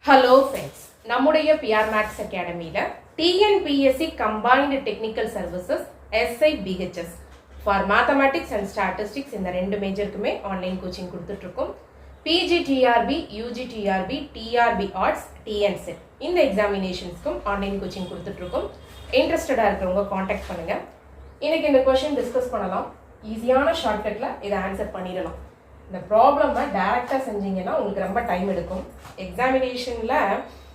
Hello friends, நம்முடைய PR Max Academy-ல TNPSC Combined Technical Services SI BHS for Mathematics and Statistics இந்த ரெண்டு மேஜருக்குமே online coaching கொடுத்துட்டு இருக்கோம். PGTRB, UGTRB, TRB Arts, TNSET இந்த எக்ஸாமினேஷன்ஸ்க்கும் online coaching கொடுத்துட்டு இருக்கோம். இன்ட்ரெஸ்டடா இருக்கிறவங்க காண்டாக்ட் பண்ணுங்க. இன்னைக்கு இந்த क्वेश्चन டிஸ்கஸ் பண்ணலாம். ஈஸியான ஷார்ட்கட்ல இதை ஆன்சர் பண்ணிடலாம். இந்த ப்ராப்ளமை டைரக்டாக செஞ்சீங்கன்னா உங்களுக்கு ரொம்ப டைம் எடுக்கும். எக்ஸாமினேஷனில்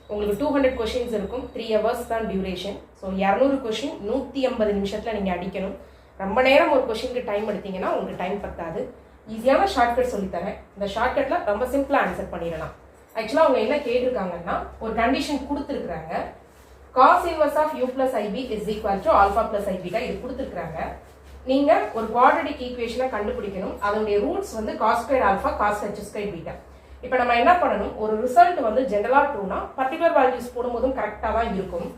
உங்களுக்கு 200 கொஷின்ஸ் இருக்கும், 3 hours தான் டியூரேஷன். ஸோ 200 கொஷின் 150 நிமிஷத்தில் நீங்கள் அடிக்கணும். ரொம்ப நேரம் ஒரு கொஷினுக்கு டைம் எடுத்தீங்கன்னா உங்களுக்கு டைம் பத்தாது. ஈஸியான ஷார்ட்கட் சொல்லித்தரேன். இந்த ஷார்ட்கட்டில் ரொம்ப சிம்பிளாக ஆன்சர் பண்ணிடலாம். ஆக்சுவலாக அவங்க என்ன கேட்டிருக்காங்கன்னா, ஒரு கண்டிஷன் கொடுத்துருக்குறாங்க. Cos inverse of u plus ib is equal to alpha plus ib இது கொடுத்துருக்குறாங்க. நீங்க ஒரு குவாட்ரடிக் ஈக்குவேஷனை கண்டுபிடிக்கணும். அதனுடைய ரூட்ஸ் வந்து cos squared alpha cos h squared beta. இப்போ நம்ம என்ன பண்ணணும், ஒரு ரிசல்ட் வந்து ஜெனரலா ட்ரூனா பர்டிகுலர் வேல்யூஸ் போடும்போதும் கரெக்டா தான் இருக்கும்.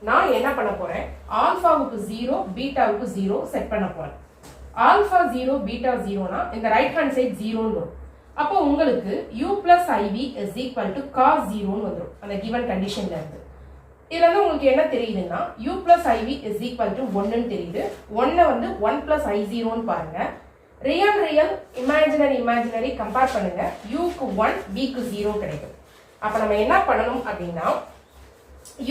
நான் என்ன பண்ண போறேன், ஆல்பாவுக்கு 0 பீட்டாவுக்கு 0 செட் பண்ண போறேன். ஆல்பா 0 பீட்டா 0னா இந்த ரைட் ஹேண்ட் சைடு 0ன்னு வரும். அப்போ உங்களுக்கு u plus iv is equal to cos 0ன்னு வந்துடும் அந்த கிவன் கண்டிஷன்ல இருந்து. இதுல வந்து உங்களுக்கு என்ன தெரியுதுன்னா, u plus iv is equal to 1ன்னு தெரியுது. 1 வந்து 1 plus i0ன்னு பாருங்க. ரியல் இமேஜினரி கம்பேர் பண்ணுங்க. uக்கு 1 bக்கு 0 கிடைக்கும். அப்ப நம்ம என்ன பண்ணணும் அப்படின்னா,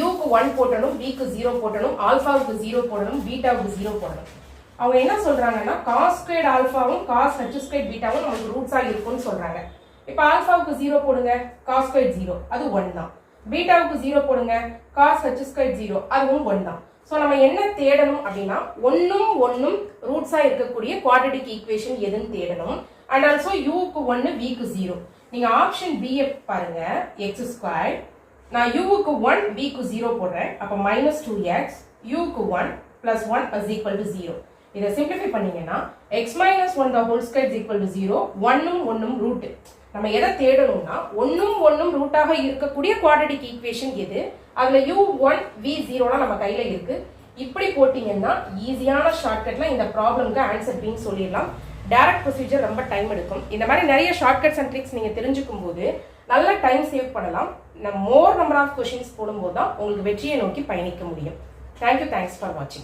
uக்கு 1 போடணும், bக்கு 0 போடணும், ஆல்பாவுக்கு 0 போடணும், பீட்டாவுக்கு 0 போடணும். அவங்க என்ன சொல்றாங்கன்னா, cos squared ஆல்பாவும் cos h squared பீட்டாவும் நமக்கு ரூட்ஸா இருக்கும்னு சொல்றாங்க. இப்ப ஆல்பாவுக்கு 0 போடுங்க, cos squared 0 அது 1 தான். பீட்டாவுக்கு 0 போடுங்க, cos h squared 0 அதுவும் 1 தான். ஸோ நம்ம என்ன தேடணும் அப்படின்னா, ஒன்னும் ரூட்ஸா இருக்கக்கூடிய குவாட்ரடிக் ஈக்குவேஷன் எதுன்னு தேடணும். அண்ட் ஆல்சோ யூக்கு 1 விக்கு 0. நீங்க ஆப்ஷன் பி பாருங்க, எக்ஸ் ஸ்கொயர். நான் யூக்கு 1 விக்கு 0 போடுறேன். அப்ப -2x யூக்கு 1 + 1 is equal to 0. இதை சிம்பிளிஃபை பண்ணீங்கன்னா x - 1 the whole square is equal to 0. 1ம் root. நம்ம எதை தேடணும்னா, ஒன்னும் ரூட்டாக இருக்கக்கூடிய குவாட்ரடிக் ஈக்குவேஷன் எது, அதுல u1 v0 நம்ம கையில இருக்கு. இப்படி போட்டீங்கன்னா ஈஸியான ஷார்ட்கட்ல இந்த ப்ராப்ளம்க்கு ஆன்சர் பின்னு சொல்லிடலாம். டைரக்ட் ப்ரொசீஜர் ரொம்ப டைம் எடுக்கும். இந்த மாதிரி நிறைய ஷார்ட்கட்ஸ் அண்ட் ட்ரிக்ஸ் நீங்க தெரிஞ்சுக்கும் போது நல்ல டைம் சேவ் பண்ணலாம். மோர் நம்பர் ஆஃப் கொஷின்ஸ் போடும்போது தான் உங்களுக்கு வெற்றியை நோக்கி பயணிக்க முடியும். தேங்க்யூ, தேங்க்ஸ் ஃபார் வாட்சிங்.